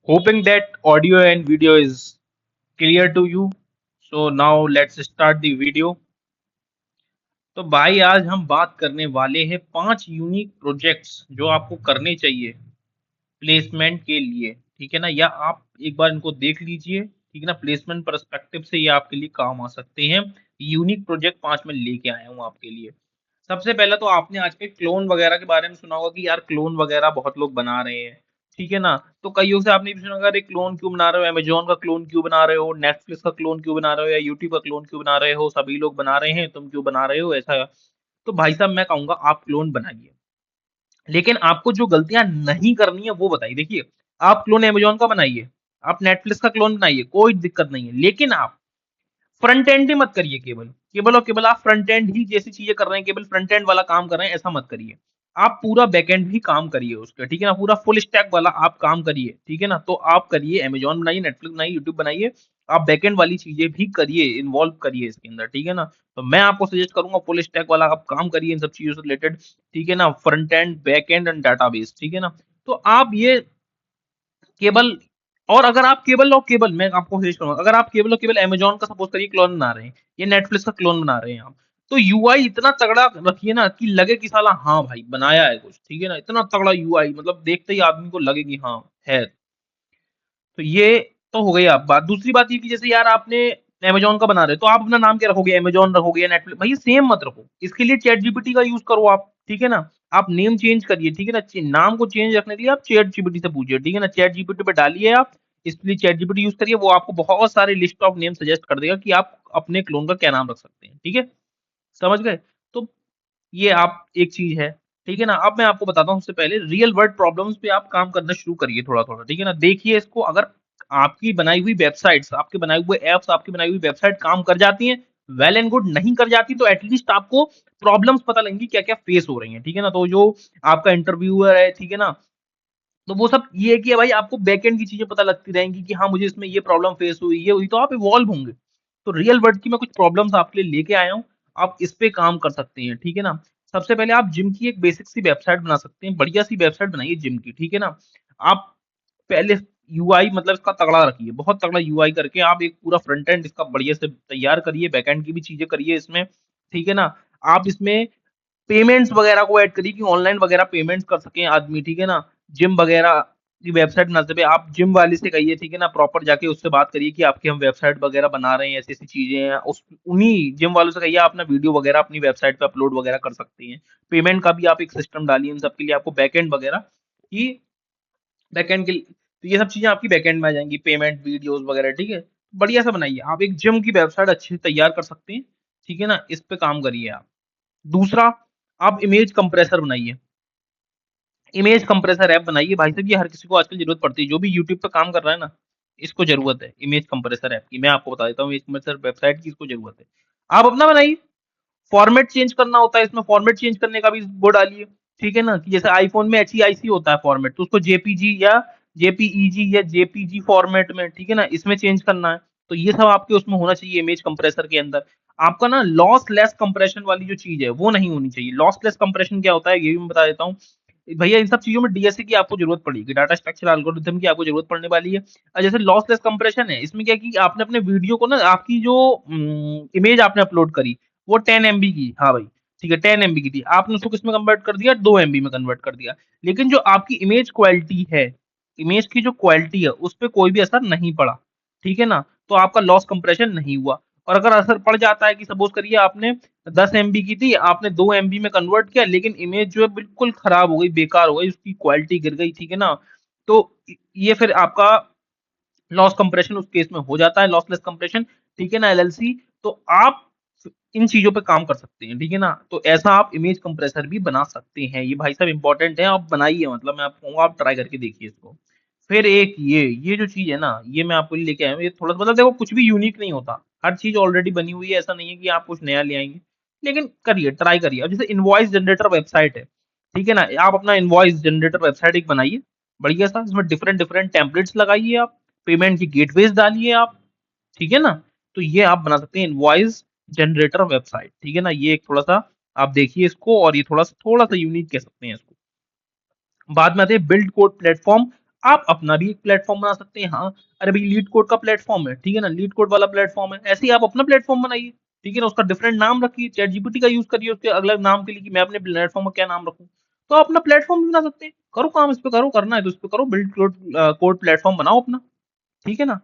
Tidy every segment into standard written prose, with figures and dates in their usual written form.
Hoping that audio and video is clear to you. So now let's start the video. तो भाई आज हम बात करने वाले हैं 5 यूनिक प्रोजेक्ट्स जो आपको करने चाहिए प्लेसमेंट के लिए, ठीक है ना। या आप एक बार इनको देख लीजिए, ठीक है ना। प्लेसमेंट पर्सपेक्टिव से ये आपके लिए काम आ सकते हैं। यूनिक प्रोजेक्ट 5 में लेके आया हूँ आपके लिए। सबसे पहले तो आपने आजकल क्लोन वगैरह के बारे में सुना होगा कि यार क्लोन वगैरह बहुत लोग बना रहे हैं, ठीक है ना। तो कईयों से आपने भी सुना होगा, अरे क्लोन क्यों बना रहे हो, अमेजोन का क्लोन क्यों बना रहे हो, नेटफ्लिक्स का क्लोन क्यों बना रहे हो, या यूट्यूब का क्लोन क्यों बना रहे हो, सभी लोग बना रहे हैं तुम क्यों बना रहे हो ऐसा। तो भाई साहब मैं कहूंगा आप क्लोन बनाइए, लेकिन आपको जो गलतियां नहीं करनी है वो बताइए। देखिए, आप क्लोन अमेजोन का बनाइए, आप नेटफ्लिक्स का क्लोन बनाइए, कोई दिक्कत नहीं है, लेकिन आप फ्रंट एंड ही मत करिए। केवल केवल और केवल आप फ्रंट एंड ही जैसी चीजें कर रहे हैं, केवल फ्रंट एंड वाला काम कर रहे हैं, ऐसा मत करिए। आप पूरा बैक एंड भी काम करिए उसका, ठीक है ना। पूरा फुल स्टैक वाला आप काम करिए, ठीक है ना। तो आप करिए, अमेजोन बनाइए, नेटफ्लिक्स बनाइए, यूट्यूब बनाइए। आप बैक एंड वाली चीजें भी करिए, इन्वॉल्व करिए इसके अंदर, ठीक है ना। तो मैं आपको सजेस्ट करूंगा फुल स्टैक वाला आप काम करिए इन सब चीजों से रिलेटेड, ठीक है ना। Front end, back and and database, ठीक है ना। तो आप ये केबल, और अगर आप केबल और केबल, मैं आपको सजेस्ट करूंगा, अगर आप केबल और केबल अमेजोन का सपोज करिए क्लोन बना रहे हैं, या नेटफ्लिक्स का क्लोन बना रहे हैं आप, तो यूआई इतना तगड़ा रखिए ना कि लगे कि साला हाँ भाई बनाया है कुछ, ठीक है ना। इतना तगड़ा यूआई, मतलब देखते ही आदमी को लगे कि हाँ है। तो ये तो हो गई आप बात। दूसरी बात ये कि जैसे यार आपने अमेजोन का बना रहे हो, तो आप अपना नाम क्या रखोगे, अमेजोन रखोगे या नेटफ्लिक्स, भाई सेम मत रखो। इसके लिए चैट जीपीटी का यूज करो आप, ठीक है ना। आप नेम चेंज करिए, ठीक है ना। नाम को चेंज रखने के लिए आप चैट जीपीटी से पूछिए, ठीक है ना। चैट जीपीटी पे डालिए आप, इसलिए चैट जीपीटी यूज करिए, वो आपको बहुत सारे लिस्ट ऑफ नेम सजेस्ट कर देगा कि आप अपने क्लोन का क्या नाम रख सकते हैं, ठीक है। समझ गए। तो ये आप एक चीज है, ठीक है ना। अब मैं आपको बताता हूँ, सबसे पहले रियल वर्ल्ड प्रॉब्लम्स पे आप काम करना शुरू करिए थोड़ा थोड़ा, ठीक है ना। देखिए इसको, अगर आपकी बनाई हुई वेबसाइट्स, आपके बनाए हुए एप्स, आपकी बनाई हुई वेबसाइट काम कर जाती हैं, वेल एंड गुड। नहीं कर जाती तो एटलीस्ट आपको प्रॉब्लम्स पता लगेंगी क्या क्या फेस हो रही हैं, ठीक है ना। तो जो आपका इंटरव्यूअर है, ठीक है ना, तो वो सब ये है कि भाई आपको बैकएंड की चीजें पता लगती रहेंगी कि हाँ मुझे इसमें ये प्रॉब्लम फेस हुई, ये हुई, तो आप इवॉल्व होंगे। तो रियल वर्ल्ड की मैं कुछ प्रॉब्लम्स आपके लिए लेके आया हूँ, आप इस पे काम कर सकते हैं, ठीक है ना। सबसे पहले आप जिम की एक बेसिक सी वेबसाइट बना सकते हैं, बढ़िया सी वेबसाइट बनाइए जिम की, ठीक है ना। आप पहले यूआई मतलब इसका तगड़ा रखिए, बहुत तगड़ा यूआई करके आप एक पूरा फ्रंट एंड इसका बढ़िया से तैयार करिए, बैक एंड की भी चीजें करिए इसमें, ठीक है ना। आप इसमें पेमेंट्स वगैरह को ऐड करिए कि ऑनलाइन वगैरह पेमेंट्स कर सकें आदमी, ठीक है ना। जिम वगैरह की वेबसाइट बनाते हुए आप जिम वाले से कहिए, ठीक है ना, प्रॉपर जाके उससे बात करिए कि आपकी हम वेबसाइट वगैरह बना रहे हैं, ऐसी ऐसी चीजें हैं। उस उन्हीं जिम वालों से कहिए आप अपना वीडियो वगैरह अपनी वेबसाइट पे अपलोड वगैरह कर सकते हैं। पेमेंट का भी आप एक सिस्टम डालिए इन सब के लिए, आपको बैकएंड वगैरह की, बैकएंड के लिए, तो ये सब चीजें आपकी बैकएंड में आ जाएंगी, पेमेंट वीडियोस वगैरह, ठीक है। बढ़िया सा बनाइए आप एक जिम की वेबसाइट, अच्छे से तैयार कर सकते हैं, ठीक है ना। इस पे काम करिए आप। दूसरा, आप इमेज कंप्रेसर बनाइए, इमेज कंप्रेसर ऐप बनाइए। भाई साहब ये हर किसी को आजकल जरूरत पड़ती है, जो भी यूट्यूब पे काम कर रहा है ना, इसको जरूरत है इमेज कंप्रेसर ऐप की। मैं आपको बता देता हूँ इमेज कंप्रेसर वेबसाइट की इसको जरूरत है। आप अपना बनाइए, फॉर्मेट चेंज करना होता है इसमें, फॉर्मेट चेंज करने का भी वो डालिए, ठीक है ना। कि जैसे आईफोन में HEIC होता है फॉर्मेट, तो उसको जेपीजी या जेपीईजी या जेपीजी फॉर्मेट में, ठीक है ना, इसमें चेंज करना है। तो ये सब आपके उसमें होना चाहिए इमेज कंप्रेसर के अंदर। आपका ना लॉस लेस कंप्रेशन वाली जो चीज है वो नहीं होनी चाहिए। लॉस लेस कंप्रेशन क्या होता है ये भी मैं बता देता हूँ भैया। इन सब चीजों में डीएसए की आपको जरूरत पड़ेगी, डाटा स्ट्रक्चर एल्गोरिथम की आपको जरूरत पड़ने वाली है। जैसे लॉसलेस कंप्रेशन है, इसमें क्या है कि आपने अपने वीडियो को ना, आपकी जो इमेज आपने अपलोड करी वो 10 MB की, हाँ भाई ठीक है 10 MB की थी, आपने उसको किसमें कन्वर्ट कर दिया, 2 MB में कन्वर्ट कर दिया। लेकिन जो आपकी इमेज क्वालिटी है, इमेज की जो क्वालिटी है उस पर कोई भी असर नहीं पड़ा, ठीक है ना। तो आपका लॉस कंप्रेशन नहीं हुआ। और अगर असर पड़ जाता है कि सपोज करिए आपने 10 MB की थी, आपने 2 MB में कन्वर्ट किया, लेकिन इमेज जो है बिल्कुल खराब हो गई, बेकार हो गई, उसकी क्वालिटी गिर गई, ठीक है ना। तो ये फिर आपका लॉस कंप्रेशन उस केस में हो जाता है, लॉसलेस कंप्रेशन, ठीक है ना, LLC। तो आप इन चीजों पे काम कर सकते हैं, ठीक है ना। तो ऐसा आप इमेज कंप्रेसर भी बना सकते हैं, ये भाई साहब इंपॉर्टेंट है, आप बनाइए, मतलब मैं आपको कहूंगा आप ट्राई करके देखिए इसको। फिर एक ये जो चीज है ना, ये मैं आपको लेके आया हूँ, ये थोड़ा सा मतलब देखो कुछ भी यूनिक नहीं होता, हर चीज ऑलरेडी बनी हुई है, ऐसा नहीं है कि आप कुछ नया ले आएंगे। लेकिन करिए, ट्राई करिए। अब जैसे इनवॉइस जनरेटर वेबसाइट है, ठीक है ना, आप अपना इनवॉइस जनरेटर वेबसाइट एक बनाइए बढ़िया सा, इसमें डिफरेंट डिफरेंट टेम्पलेट्स लगाइए आप, पेमेंट की गेटवेज डालिए आप, ठीक है ना। तो ये आप बना सकते हैं इनवॉइस जनरेटर वेबसाइट, ठीक है ना। ये एक थोड़ा सा आप देखिए इसको, और ये थोड़ा सा यूनिक कह सकते हैं इसको। बाद में आते हैं बिल्ड कोड प्लेटफॉर्म आप अपना भी एक प्लेटफॉर्म बना सकते हैं। हाँ, अरे भाई लीड कोड का प्लेटफॉर्म है, ठीक है ना, लीड कोड वाला प्लेटफॉर्म है, ऐसे ही आप अपना प्लेटफॉर्म बनाइए, ठीक है ना, उसका डिफरेंट नाम रखिए, चैट जीपीटी का यूज करिए उसके अलग नाम के लिए कि मैं अपने प्लेटफॉर्म का क्या नाम रखूं। तो आप अपना प्लेटफॉर्म भी बना सकते हैं, करो काम इस पे, करो, करना है तो इस पे करो, बिल्ड कोड कोड प्लेटफॉर्म बनाओ अपना, ठीक है ना।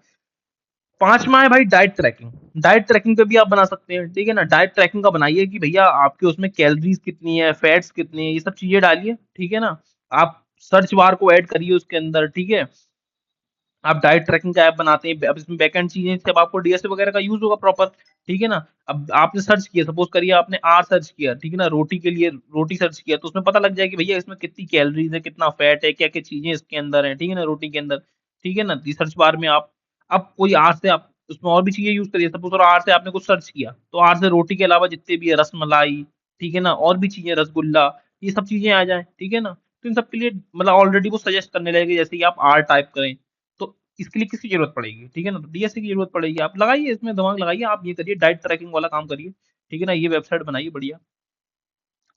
पांचवा है भाई डाइट ट्रैकिंग। डाइट ट्रैकिंग पे भी आप बना सकते हैं, ठीक है ना। डाइट ट्रैकिंग का बनाइए कि भैया आपके उसमें कैलोरीज कितनी है, फैट्स कितने हैं, ये सब चीजें डालिए, ठीक है ना। आप सर्च बार को ऐड करिए उसके अंदर, ठीक है। आप डाइट ट्रैकिंग का ऐप बनाते हैं, अब इसमें बैकएंड चीजें, सब आपको डीएसए वगैरह का यूज होगा प्रॉपर, ठीक है ना। अब आपने सर्च किया, सपोज करिए आपने आर सर्च किया, ठीक है ना, रोटी के लिए रोटी सर्च किया, तो उसमें पता लग जाए कि भैया इसमें कितनी कैलोरीज है, कितना फैट है, क्या क्या चीजें इसके अंदर है, ठीक है ना, रोटी के अंदर, ठीक है ना। सर्च बार में आप अब कोई आर से आप उसमें और भी चीजें यूज करिए, सपोज आर से आपने कुछ सर्च किया, तो आर से रोटी के अलावा जितने भी है, रसमलाई, ठीक है ना, और भी चीजें, रसगुल्ला, ये सब चीजें आ जाए, ठीक है ना। तो इन सब के लिए मतलब ऑलरेडी वो सजेस्ट करने लगेगी, जैसे कि आप आर टाइप करें, तो इसके लिए किसकी जरूरत पड़ेगी, ठीक है ना, तो डीएसए की जरूरत पड़ेगी। आप लगाइए इसमें दिमाग लगाइए, आप ये करिए, डाइट ट्रैकिंग वाला काम करिए, ठीक है ना, ये वेबसाइट बनाइए बढ़िया।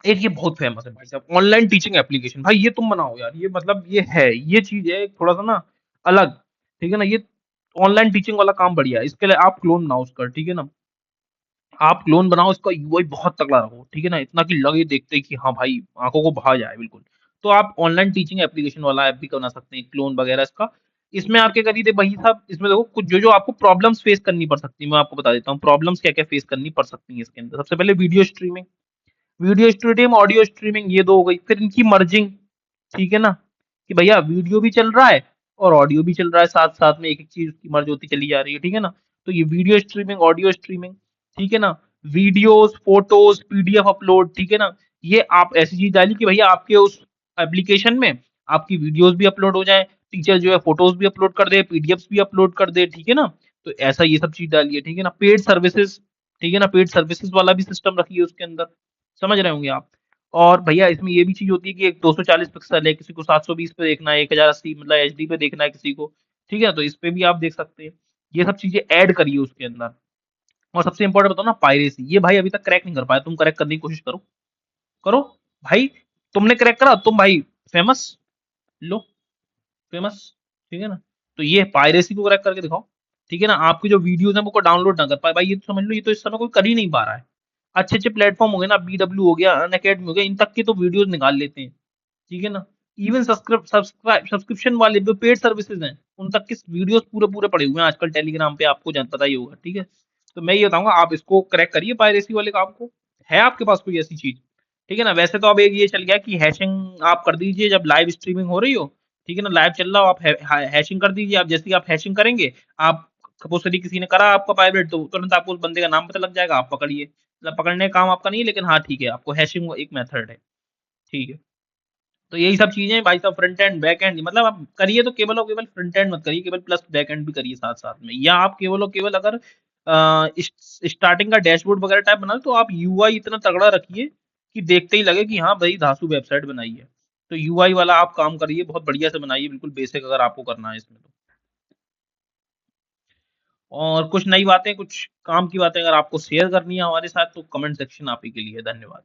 एक ये बहुत फेमस है भाई साहब, ऑनलाइन टीचिंग एप्लीकेशन, भाई ये तुम बनाओ यार, ये मतलब ये है, ये चीज है थोड़ा सा ना अलग, ठीक है ना। ये ऑनलाइन टीचिंग वाला काम बढ़िया है, इसके लिए आप क्लोन बनाओ उसका, ठीक है ना। आप क्लोन बनाओ, इसका यूआई बहुत तगड़ा रखो, ठीक है ना, इतना कि लगे देखते ही कि हाँ भाई आंखों को भा जाए बिल्कुल। तो आप ऑनलाइन टीचिंग एप्लीकेशन वाला ऐप भी बना सकते हैं, क्लोन वगैरह इसका। इसमें आप क्या करिए भाई साहब, इसमें देखो कुछ जो जो आपको प्रॉब्लम्स फेस करनी पड़ सकती है, मैं आपको बता देता हूँ प्रॉब्लम्स क्या क्या फेस करनी पड़ सकती है इसके अंदर। सबसे पहले video streaming, video streaming, audio streaming, ये दो हो गई। फिर इनकी मर्जिंग, ठीक है ना, कि भैया वीडियो भी चल रहा है और ऑडियो भी चल रहा है, साथ साथ में एक एक चीज की मर्ज होती चली जा रही है, ठीक है ना। तो ये वीडियो स्ट्रीमिंग, ऑडियो स्ट्रीमिंग, ठीक है ना। वीडियोस, फोटोज, पीडीएफ अपलोड, ठीक है ना। ये आप ऐसी चीज डालिए कि भैया आपके उस एप्लीकेशन में आपकी वीडियोस भी अपलोड हो जाए, टीचर जो है फोटोज भी अपलोड कर दे, पीडीएफ भी अपलोड कर दे, ठीक है ना। तो ऐसा ये सब चीज डालिए, ठीक है ना। पेड सर्विसेज, ठीक है ना, पेड सर्विसेज वाला भी सिस्टम रखिए उसके अंदर, समझ रहे होंगे आप। और भैया इसमें ये भी चीज होती है कि एक 240 पिक्सल है, किसी को 720 पे देखना है, 1080 मतलब एचडी पे देखना है किसी को, ठीक है, तो इस पे भी आप देख सकते हैं। ये सब चीजें ऐड करिए उसके अंदर। और सबसे इंपॉर्टेंट बताओ ना, पायरेसी, ये भाई अभी तक क्रैक नहीं कर पाया, तुम क्रैक करने की कोशिश करो, करो भाई। तुमने क्रैक करा, तुम भाई फेमस, लो, फेमस, ठीक है ना। तो ये पायरेसी को क्रैक करके दिखाओ, ठीक है ना। आपकी जो वीडियोस हैं वो को डाउनलोड ना कर पाए भाई, ये तो समझ लो, ये तो इस समय कोई कर ही नहीं पा रहा है। अच्छे अच्छे प्लेटफॉर्म हो गए ना, बीडब्ल्यू हो गया, अनअकैडमी हो गया, इन तक की तो वीडियोस निकाल लेते हैं, ठीक है ना। इवन सब्सक्रिप्शन वाले जो पेड सर्विसेज हैं, उन तक के वीडियोस पूरे पूरे पड़े हुए हैं आजकल टेलीग्राम पे, आपको जान पता ही होगा, ठीक है। तो मैं ये बताऊंगा आप इसको क्रैक करिए पायरेसी वाले काम को, है आपके पास कोई ऐसी चीज, ठीक है ना। वैसे तो अब एक ये चल गया कि हैशिंग आप कर दीजिए जब लाइव स्ट्रीमिंग हो रही हो, ठीक है ना, लाइव चल रहा हो, आप हैशिंग कर दीजिए। आप जैसे ही आप हैशिंग करेंगे, आप सपोज करिए किसी ने करा आपका प्राइवेट, तो तुरंत आपको उस बंदे का नाम पता लग जाएगा, आप पकड़िए, मतलब पकड़ने का काम आपका नहीं है, लेकिन हाँ ठीक है, आपको हैशिंग एक मेथड है, ठीक है। तो यही सब चीजें भाई साहब, फ्रंट एंड बैक एंड, मतलब आप करिए तो केवल और केवल फ्रंट एंड मत करिए केवल, प्लस बैक एंड भी करिए साथ साथ में। या आप केवल और केवल अगर स्टार्टिंग का डैशबोर्ड वगैरह टाइप बना तो आप यूआई इतना तगड़ा रखिए कि देखते ही लगे कि हाँ भाई धासु वेबसाइट बनाई है। तो यूआई वाला आप काम करिए, बहुत बढ़िया से बनाइए, बिल्कुल बेसिक अगर आपको करना है इसमें तो। और कुछ नई बातें, कुछ काम की बातें अगर आपको शेयर करनी है हमारे साथ, तो कमेंट सेक्शन आप ही के लिए है। धन्यवाद।